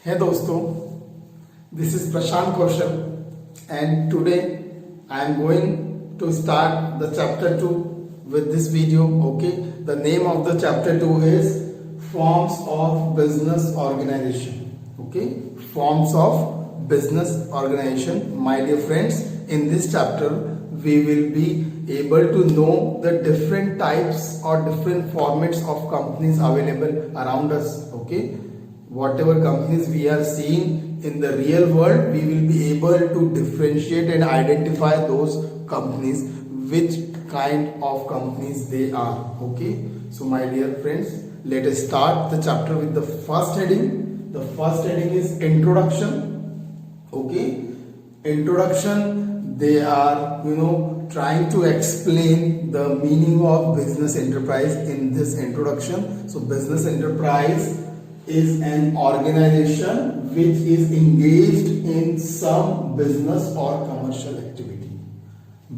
Hey दोस्तों, this is Prashant Kaushal and today I am going to start the chapter 2 with this video. Okay, the name of the chapter 2 is Forms of Business Organization. Okay, Forms of Business Organization. My dear friends, in this chapter we will be able to know the different types or different formats of companies available around us. Okay, whatever companies we are seeing in the real world, we will be able to differentiate and identify those companies, which kind of companies they are. Okay, so my dear friends, let us start the chapter with the first heading. The first heading is introduction. Okay, introduction, they are trying to explain the meaning of business enterprise in this introduction. So business enterprise is an organization which is engaged in some business or commercial activity.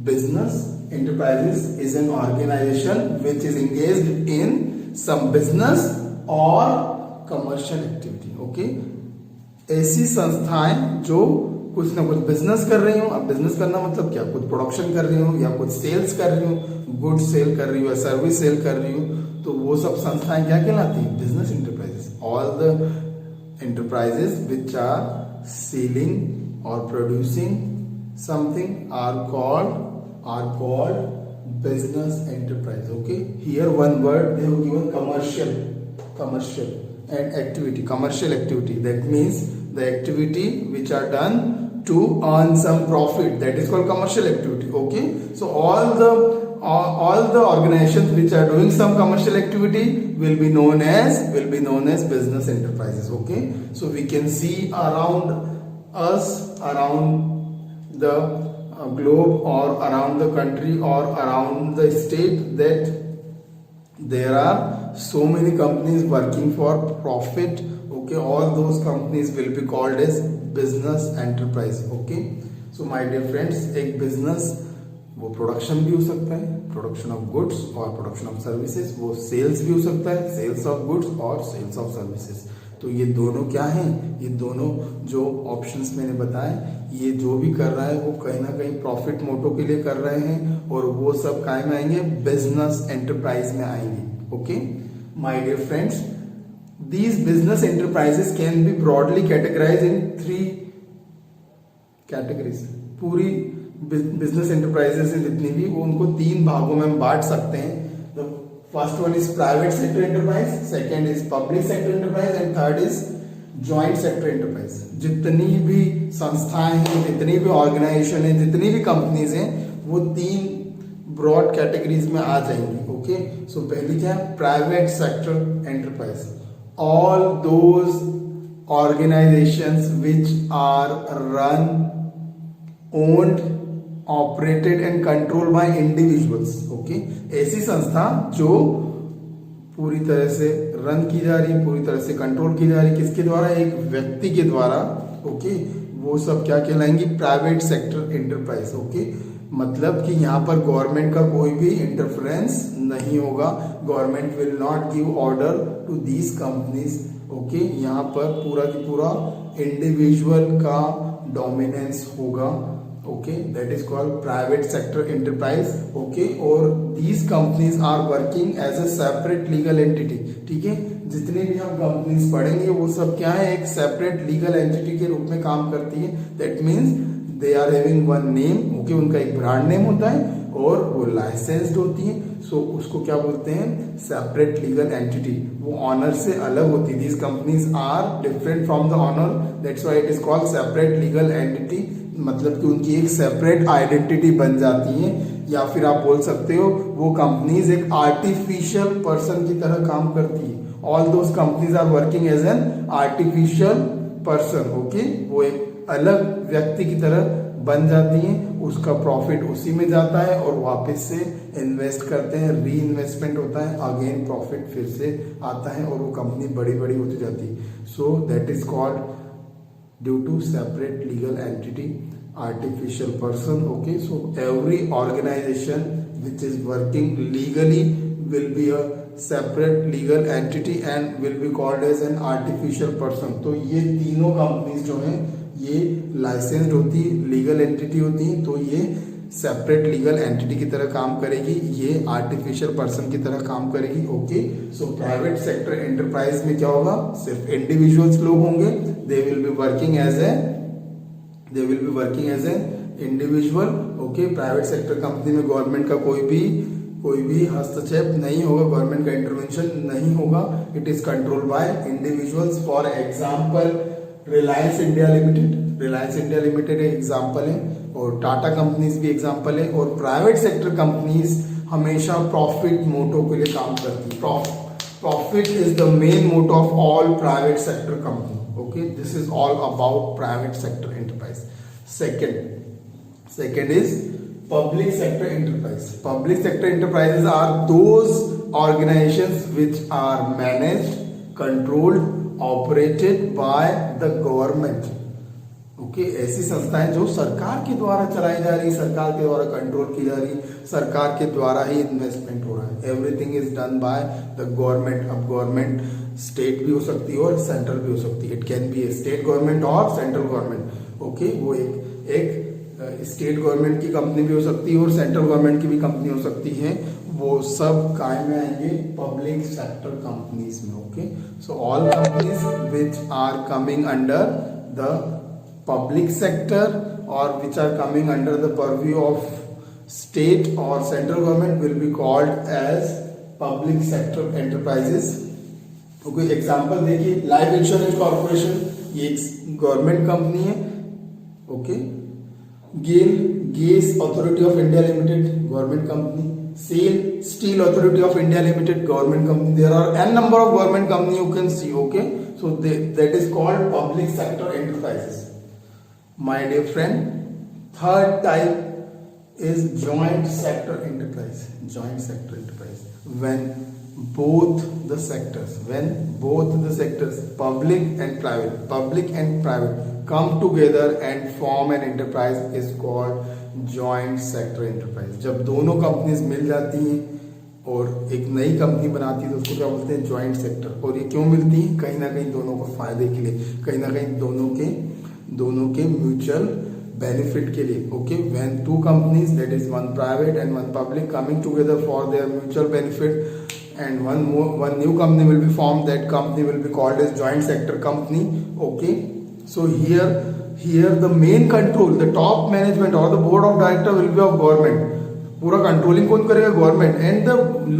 Business enterprises is an organization which is engaged in some business or commercial activity. Okay, ऐसी संस्थाएं जो कुछ ना कुछ business कर रही हूँ. अब बिजनेस करना मतलब क्या, कुछ प्रोडक्शन कर रही हूँ या कुछ सेल्स कर रही हूँ, गुड सेल कर रही हूँ या सर्विस सेल कर रही हूँ, तो वो सब संस्थाएं क्या कहलाती हैं? Business enterprises. All the enterprises which are selling और producing something are called business enterprise. Okay, here one word they have given commercial and activity. Commercial activity, that means the activity which are done to earn some profit, that is called commercial activity. Okay, so all the organizations which are doing some commercial activity will be known as business enterprises. Okay, so we can see around us, around the globe or around the country or around the state, that there are so many companies working for profit. Okay, all those companies will be called as business enterprise. Okay, so my dear friends, एक business वो production भी हो सकता है, production of goods और production of services. वो sales भी हो सकता है, सेल्स ऑफ गुड्स और सेल्स ऑफ सर्विसेज. तो ये दोनों क्या हैं? ये दोनों जो ऑप्शंस मैंने बताए, ये जो भी कर रहा है वो कहीं ना कहीं प्रॉफिट मोटो के लिए कर रहे हैं, और वो सब काय में आएंगे? बिजनेस एंटरप्राइज में आएंगे. Okay my dear friends, these business enterprises can be broadly categorized in 3 categories. पूरी बिजनेस एंटरप्राइजेस जितनी भी, वो उनको 3 भागों में हम बांट सकते हैं. The first one is private sector enterprise, second is public sector enterprise and third is joint sector enterprise. जितनी भी संस्थाएं हैं, जितनी भी ऑर्गेनाइजेशन है, जितनी भी कंपनीज हैं, वो 3 ब्रॉड कैटेगरीज में आ जाएंगी. ओके, सो पहली क्या है? Private sector enterprise. All those organizations which are run, owned, operated and controlled by individuals. Okay, ऐसी संस्था जो पूरी तरह से रन की जा रही, पूरी तरह से कंट्रोल की जा रही, किसके द्वारा? एक व्यक्ति के द्वारा. ओके, वो सब क्या कहलाएंगी? Private sector enterprise. ओके, मतलब कि यहाँ पर गवर्नमेंट का कोई भी इंटरफेरेंस नहीं होगा. Government will not give order to these companies. Okay, यहाँ पर पूरा की पूरा इंडिविजुअल का डोमिनेंस होगा. Okay, that is called private sector enterprise. Okay, और these companies are working as a separate legal entity. ठीक है, जितनी भी हम कंपनीज पढ़ेंगे वो सब क्या है? एक सेपरेट लीगल एंटिटी के रूप में काम करती है. That means they are having one name. Okay, उनका एक ब्रांड नेम होता है और वो लाइसेंस्ड होती है. सो उसको क्या बोलते हैं? Separate legal entity. वो ऑनर से अलग होती है. These companies are different from the owner, that's why it is called separate legal entity. मतलब कि उनकी एक सेपरेट आइडेंटिटी बन जाती है. या फिर आप बोल सकते हो वो कंपनीज एक आर्टिफिशियल पर्सन की तरह काम करती है. All those companies are working as an artificial person. Okay, वो एक अलग व्यक्ति की तरह बन जाती हैं. उसका प्रॉफिट उसी में जाता है और वापस से इन्वेस्ट करते हैं, री इन्वेस्टमेंट होता है, अगेन प्रॉफिट फिर से आता है और वो कंपनी बड़ी बड़ी होती जाती है. So that is called due to separate legal entity, artificial person. Okay, so every organization which is working legally will be a separate legal entity and will be called as an artificial person. तो ये तीनों companies जो हैं ये licensed होती, legal entity होती हैं, तो ये सेपरेट लीगल एंटिटी की तरह काम करेगी, ये आर्टिफिशियल पर्सन की तरह काम करेगी। Okay, so private sector enterprise में क्या होगा, सिर्फ इंडिविजुअल्स लोग होंगे, they will be working as a individual. Okay, private sector company में गवर्नमेंट का कोई भी हस्तक्षेप नहीं होगा, गवर्नमेंट का इंटरवेंशन नहीं होगा, it is control by individuals. For example Reliance India limited एक एग्जाम्पल है, और टाटा कंपनीज भी एग्जाम्पल है। और प्राइवेट सेक्टर कंपनीज हमेशा प्रॉफिट मोटो के लिए काम करती है। Profit is the main motto of all private sector company. Okay, this is all about private sector enterprise. Second is public sector enterprise. Public sector enterprises are those organizations which are managed, controlled, operated by the government. Okay, ऐसी संस्थाएं जो सरकार के द्वारा चलाई जा रही, सरकार के द्वारा कंट्रोल की जा रही, सरकार के द्वारा ही इन्वेस्टमेंट हो रहा है। Everything is done by the government. अब गवर्नमेंट स्टेट भी हो सकती है और सेंट्रल भी हो सकती है, it can be A state government और सेंट्रल गवर्नमेंट। ओके, वो एक स्टेट गवर्नमेंट की कंपनी भी हो सकती है और सेंट्रल गवर्नमेंट की भी कंपनी हो सकती है, वो सब कायम में आएंगे पब्लिक सेक्टर कंपनीज में। Okay, so all companies which are coming under the public sector or which are coming under the purview of state or central government will be called as public sector enterprises. Okay, example देखिए, life insurance corporation, ये एक government company है। Okay, gas authority of India limited, government company. Sail steel authority of India limited, government company. There are n number of government company you can see. Okay, so that is called public sector enterprises. My dear friend, third type is joint sector enterprise. Joint sector enterprise, when both the sectors, public and private come together and form an enterprise is called joint sector enterprise. जब दोनों companies मिल जाती हैं और एक नई company बनाती है तो उसको क्या बोलते हैं, जॉइंट सेक्टर। और ये क्यों मिलती है, कहीं ना कहीं दोनों को फायदे के लिए, कहीं ना कहीं दोनों के म्यूचुअल बेनिफिट के लिए। Okay, when two companies, that is one private and one public, coming together for their mutual benefit and one new company will be formed, that company will be called as joint sector company. Okay, so here the main control, the top management or the board of director will be of government. पूरा controlling कौन करेगा, government. And the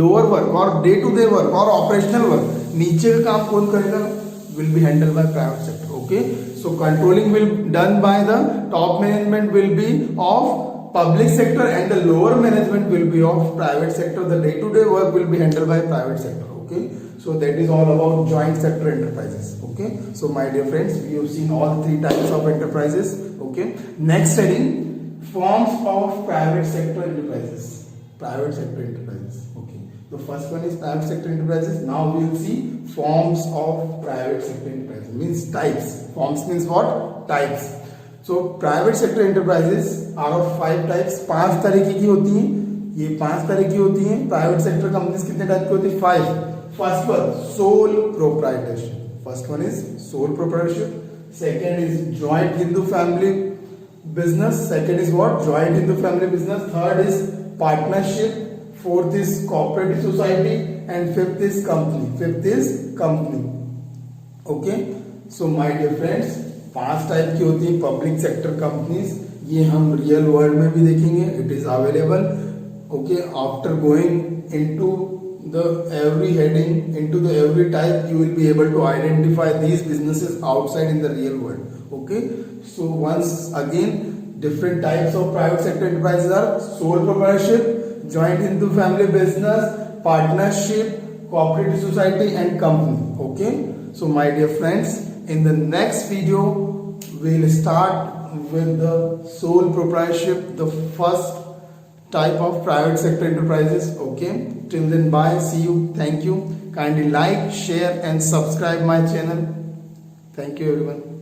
lower work और day to day work और operational work, नीचे का काम कौन करेगा, will be handled by private sector. Okay, so controlling will done by the top management will be of public sector and the lower management will be of private sector. The day to day work will be handled by private sector. Okay, so that is all about joint sector enterprises. Okay, so my dear friends, we have seen all three types of enterprises. Okay, next heading, forms of private sector enterprises. Okay, the first one is private sector enterprises. Now we will see forms of private sector enterprises, means types. Forms means what, types. So private sector enterprises are of 5 types. 5 तरीके की होती हैं, ये 5 तरह की होती हैं। Private sector companies कितने टाइप की होती है, 5. First one, sole proprietorship. Second is joint Hindu family business. Third is partnership. Fourth is cooperative society and fifth is company. Okay, so my dear friends, 5 type की होती है पब्लिक सेक्टर कंपनीज। ये हम real world में भी देखेंगे, it is available. Okay, after going into the every heading, into the every type, you will be able to identify these businesses outside in the real world. Okay, so once again, different types of private sector enterprises are sole proprietorship, joint Hindu family business, partnership, cooperative society and company. Okay, so my dear friends, in the next video we'll start with the sole proprietorship, the first type of private sector enterprises. Okay, till then, bye, see you, thank you. Kindly like, share and subscribe my channel. Thank you everyone.